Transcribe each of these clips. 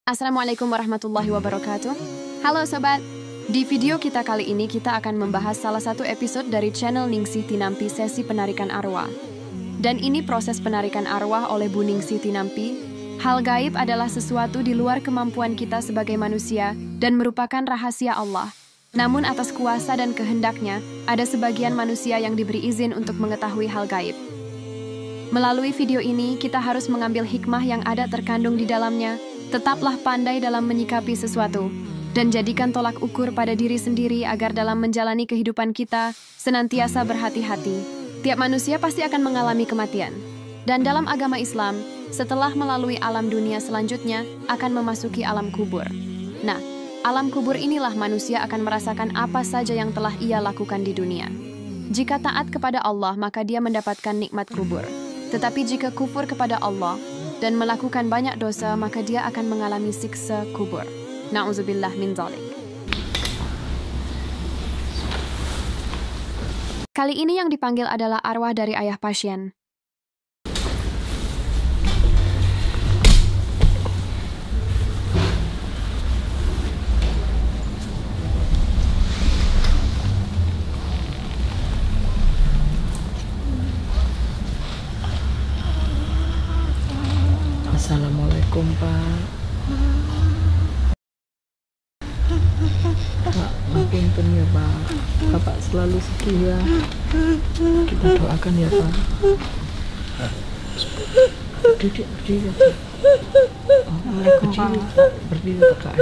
Assalamualaikum warahmatullahi wabarakatuh. Halo Sobat, di video kita kali ini kita akan membahas salah satu episode dari channel Ningsih Tinampi sesi penarikan arwah. Dan ini proses penarikan arwah oleh Bu Ningsih Tinampi. Hal gaib adalah sesuatu di luar kemampuan kita sebagai manusia dan merupakan rahasia Allah. Namun atas kuasa dan kehendaknya, ada sebagian manusia yang diberi izin untuk mengetahui hal gaib. Melalui video ini, kita harus mengambil hikmah yang ada terkandung di dalamnya. Tetaplah pandai dalam menyikapi sesuatu, dan jadikan tolak ukur pada diri sendiri agar dalam menjalani kehidupan kita senantiasa berhati-hati. Tiap manusia pasti akan mengalami kematian. Dan dalam agama Islam, setelah melalui alam dunia selanjutnya, akan memasuki alam kubur. Nah, alam kubur inilah manusia akan merasakan apa saja yang telah ia lakukan di dunia. Jika taat kepada Allah, maka dia mendapatkan nikmat kubur. Tetapi jika kufur kepada Allah dan melakukan banyak dosa, maka dia akan mengalami siksa kubur. Na'udzubillah min dzalik. Kali ini yang dipanggil adalah arwah dari ayah pasien. Assalamualaikum Pak. Pak, maafkan ya Pak. Bapak selalu setia. Kita doakan ya Pak. Berdiri ya Pak. Assalamualaikum Pak. Berdiri Pak.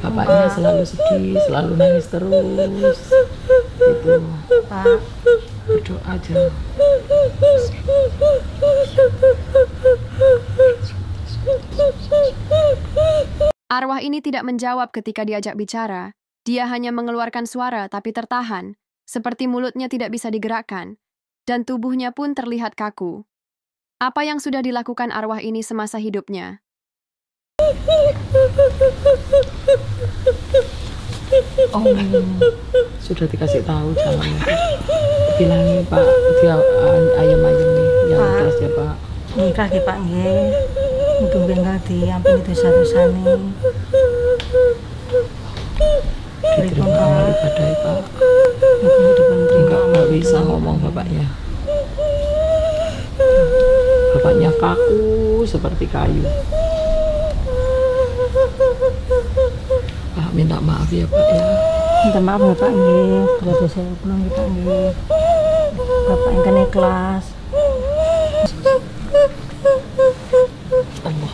Bapaknya selalu sedih, selalu nangis terus. Itu Pak. Berdoa aja. Arwah ini tidak menjawab ketika diajak bicara. Dia hanya mengeluarkan suara tapi tertahan, seperti mulutnya tidak bisa digerakkan, dan tubuhnya pun terlihat kaku. Apa yang sudah dilakukan arwah ini semasa hidupnya? Oh, sudah dikasih tahu jangan bilangin Pak, dia ayam-ayam nih yang keras ya Pak. Nikah ki Pak nggih. Mutung bengkel diampuni dosa-dosane. Diterima amal ibadah ya Pak. Enggak bisa ngomong bapaknya. Bapaknya kaku seperti kayu. Pak minta maaf ya Pak ya. Minta maaf ya Pak nggih. Kalau dosa pulang kita nggih. Bapak ingkang ikhlas. Allah.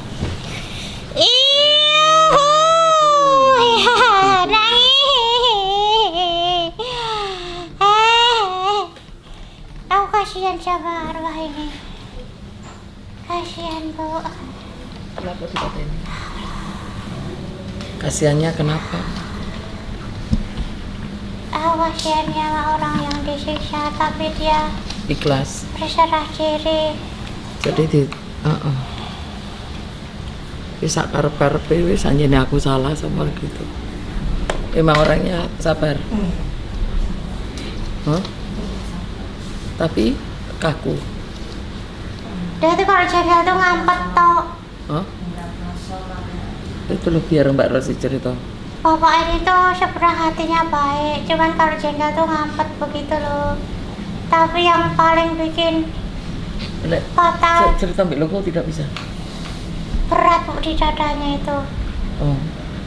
Aku kasihan sama arwah ini. Kasihan Bu. Kenapa seperti ini? Kasihannya kenapa? Aku kasihannya sama orang yang disiksa tapi dia Ikhlas. berserah diri. Jadi bisa karep-karepe wis anjene aku salah sama gitu. Emang orangnya sabar. Tapi kaku. Dia tuh kalau jengkel tuh ngampet toh. Itu loh biar Mbak Rosi cerita. Bapak ini tuh sebenarnya hatinya baik, cuman kalau jengkel tuh ngampet begitu loh. Tapi yang paling bikin fatal, Cerita Mbak Loko tidak bisa. berat Bu di dadanya itu. Oh,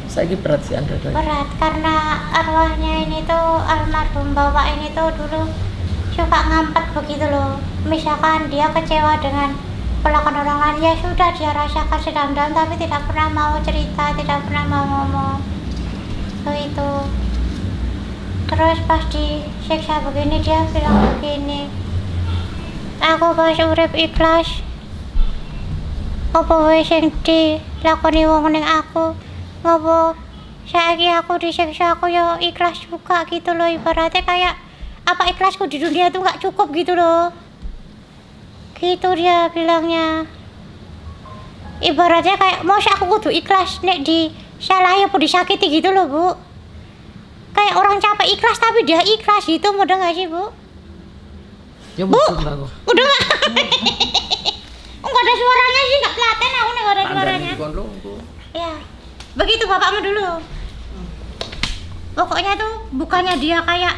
saya ini berat sih Anda tadi. Berat karena arwahnya ini tuh almarhum bapak ini tuh dulu suka ngampet begitu loh. Misalkan dia kecewa dengan perlakuan orang lain, ya sudah dia rasakan sedalam-dalam tapi tidak pernah mau cerita, tidak pernah mau ngomong itu. Terus pas disiksa begini dia bilang begini, aku pas urip ikhlas apa wae sing dilakoni wong ning aku, ngopo saiki aku disiksa aku ya ikhlas juga gitu loh. Ibaratnya kayak apa ikhlasku di dunia itu nggak cukup gitu loh, gitu dia bilangnya. Ibaratnya kayak mau aku kudu ikhlas nek disalahi apa disakiti gitu loh Bu. Kayak orang capek ikhlas tapi dia ikhlas gitu, mudah nggak sih Bu? Ya Bu, aku. udah nggak? Nggak ada suaranya sih, nggak telaten aku nih, nggak ada suaranya. Kandang Ya, begitu bapakmu dulu. Pokoknya tuh bukannya dia kayak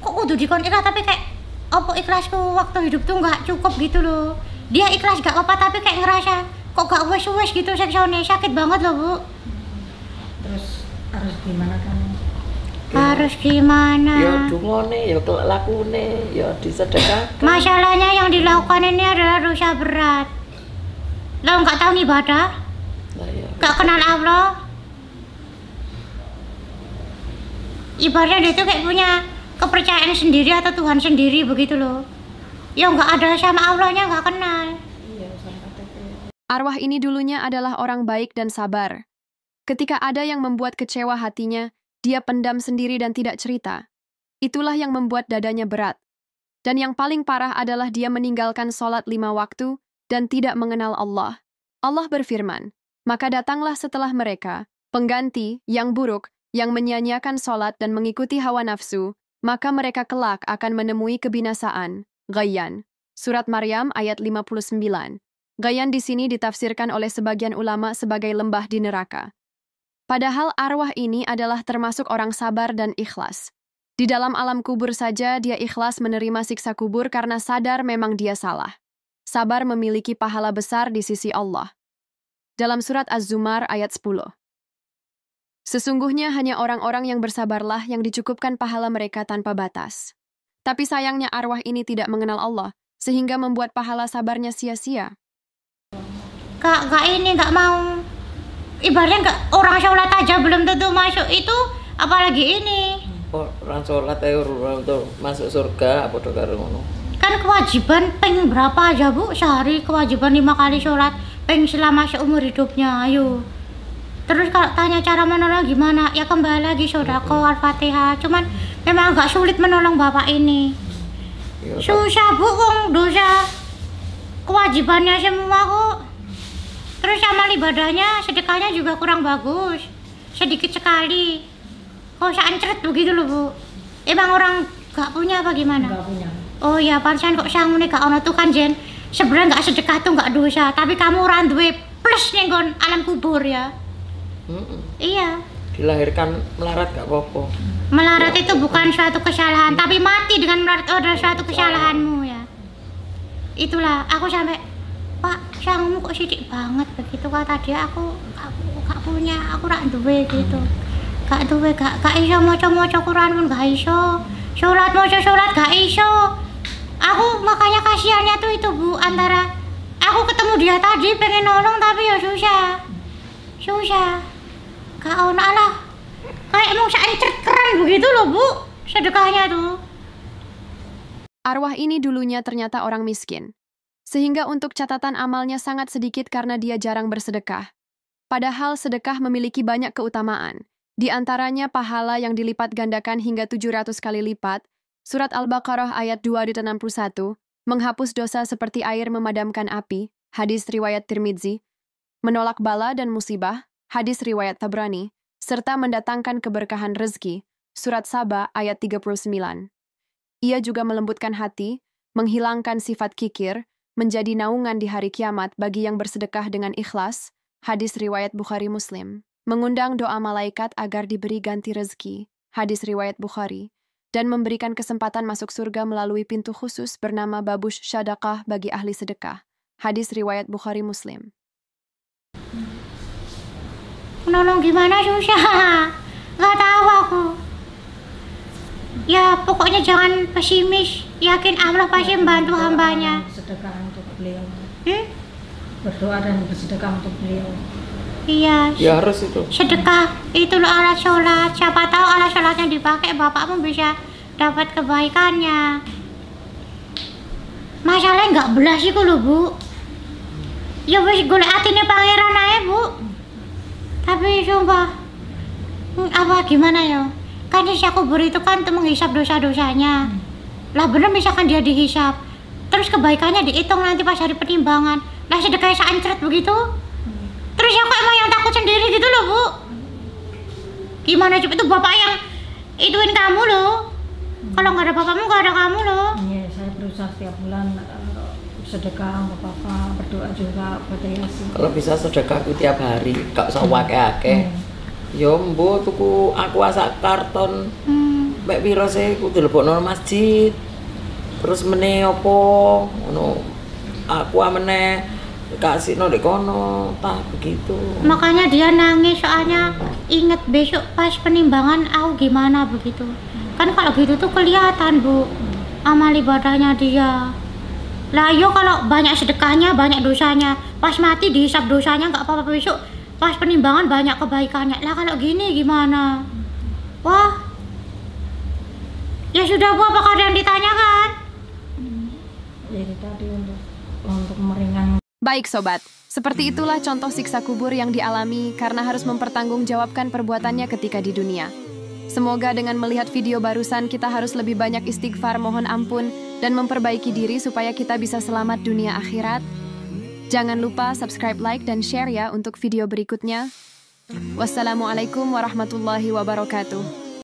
kok kudu dikon ikhlas, tapi kayak apa ikhlasku waktu hidup tuh nggak cukup gitu loh. Dia ikhlas gak apa-apa tapi kayak ngerasa kok gak wes-wes gitu seksonnya, sakit banget loh Bu. Terus harus gimana kamu? Harus gimana? Ya dungone, ya lakune, ya disedekahkan. Masalahnya yang dilakukan ini adalah dosa berat. Lo nggak tahu ibadah, Nah, ya. nggak kenal Allah. Ibadah dia tuh kayak punya kepercayaan sendiri atau Tuhan sendiri begitu loh. Ya nggak ada sama Allahnya, nggak kenal. Arwah ini dulunya adalah orang baik dan sabar. Ketika ada yang membuat kecewa hatinya, dia pendam sendiri dan tidak cerita. Itulah yang membuat dadanya berat. Dan yang paling parah adalah dia meninggalkan sholat 5 waktu dan tidak mengenal Allah. Allah berfirman, maka datanglah setelah mereka, pengganti yang buruk, yang menyia-nyiakan sholat dan mengikuti hawa nafsu, maka mereka kelak akan menemui kebinasaan. Ghayyan. Surat Maryam ayat 59. Ghayyan di sini ditafsirkan oleh sebagian ulama sebagai lembah di neraka. Padahal arwah ini adalah termasuk orang sabar dan ikhlas. Di dalam alam kubur saja dia ikhlas menerima siksa kubur karena sadar memang dia salah. Sabar memiliki pahala besar di sisi Allah. Dalam surat Az-Zumar ayat 10. Sesungguhnya hanya orang-orang yang bersabarlah yang dicukupkan pahala mereka tanpa batas. Tapi sayangnya arwah ini tidak mengenal Allah, sehingga membuat pahala sabarnya sia-sia. Kak ini nggak mau. Ibaratnya nggak, orang sholat aja belum tentu masuk itu, apalagi ini. Orang sholat ayo untuk masuk surga apa tuh karo ngono. Kan kewajiban peng berapa aja Bu sehari, kewajiban 5 kali sholat peng selama seumur hidupnya. Ayo. Terus kalau tanya cara menolong gimana, ya kembali lagi sodako Al-Fatihah. Cuman memang agak sulit menolong bapak ini. Ya, Susah Bu, wong dosa kewajibannya semua kok. Terus amal ibadahnya, sedekahnya juga kurang bagus, sedikit sekali. Kok sancret begitu loh Bu. Emang orang gak punya apa gimana? Enggak punya. Oh ya, pantesan kok sangune gak ono tuh kan Jen. Sebenarnya gak sedekah tuh gak dosa, tapi kamu ora duwe plus ning nggon alam kubur ya. Iya. Dilahirkan melarat gak apa-apa. Melarat itu bukan suatu kesalahan, tapi mati dengan melarat adalah suatu kesalahanmu ya. Itulah aku sampai Pak, sangmu kok sidik banget begitu kata dia. Aku gak punya, aku rak duwe gitu. Gak duwe, gak iso maca Quran pun gak iso. Sholat gak iso. Aku makanya kasihannya tuh itu Bu, antara aku ketemu dia tadi pengen nolong tapi ya susah. Gak ono lah. Kayak mau sancret keran begitu loh Bu, sedekahnya tuh. Arwah ini dulunya ternyata orang miskin. Sehingga untuk catatan amalnya sangat sedikit karena dia jarang bersedekah. Padahal sedekah memiliki banyak keutamaan. Di antaranya pahala yang dilipat gandakan hingga 700 kali lipat, surat Al-Baqarah ayat 261, menghapus dosa seperti air memadamkan api, hadis riwayat Tirmidzi, menolak bala dan musibah, hadis riwayat Tabrani, serta mendatangkan keberkahan rezeki, surat Saba ayat 39. Ia juga melembutkan hati, menghilangkan sifat kikir, menjadi naungan di hari kiamat bagi yang bersedekah dengan ikhlas, hadis riwayat Bukhari Muslim, mengundang doa malaikat agar diberi ganti rezeki, hadis riwayat Bukhari, dan memberikan kesempatan masuk surga melalui pintu khusus bernama Babush Syadaqah bagi ahli sedekah, hadis riwayat Bukhari Muslim. Menolong gimana susah, gak tahu aku. Ya pokoknya jangan pesimis, yakin Allah pasti membantu hambanya. Sedekah untuk beliau. Berdoa dan bersedekah untuk beliau. Iya. Ya harus itu. Sedekah itu loh alat sholat. Siapa tahu alat sholatnya dipakai, bapakmu bisa dapat kebaikannya. Masalahnya nggak belas sih loh Bu. Ya wis golek atine pangeran ae Bu. Tapi sumpah, apa gimana ya? Kan sisa kubur itu kan untuk menghisap dosa-dosanya. Lah bener misalkan dia dihisap, terus kebaikannya dihitung nanti pas hari penimbangan. Lah sedekah sancret begitu. Terus aku emang yang takut sendiri gitu loh Bu. Gimana coba itu bapak yang ituin kamu loh. Kalau nggak ada bapakmu nggak ada kamu loh. Iya, saya berusaha setiap bulan sedekah untuk papa, berdoa juga buat Yasin. Kalau bisa sedekahku tiap hari, gak usah wake-ake. Yo mbo tuku aku sak karton. Mek piro sih ku dilebokno masjid. Terus meneh opo ngono. Aku amene kasihno ndek kono, tah begitu. Makanya dia nangis soalnya inget besok pas penimbangan aku gimana begitu. Kan kalau gitu tuh kelihatan Bu amal ibadahnya dia. Lah yo kalau banyak sedekahnya banyak dosanya, pas mati dihisap dosanya nggak apa-apa, besok pas penimbangan banyak kebaikannya. Lah kalau gini gimana? Wah, ya sudah Bu, apakah ada yang ditanyakan? Jadi tadi untuk meringankan. Baik sobat, seperti itulah contoh siksa kubur yang dialami karena harus mempertanggungjawabkan perbuatannya ketika di dunia. Semoga dengan melihat video barusan kita harus lebih banyak istighfar, mohon ampun, dan memperbaiki diri supaya kita bisa selamat dunia akhirat. Jangan lupa subscribe, like, dan share ya untuk video berikutnya. Wassalamualaikum warahmatullahi wabarakatuh.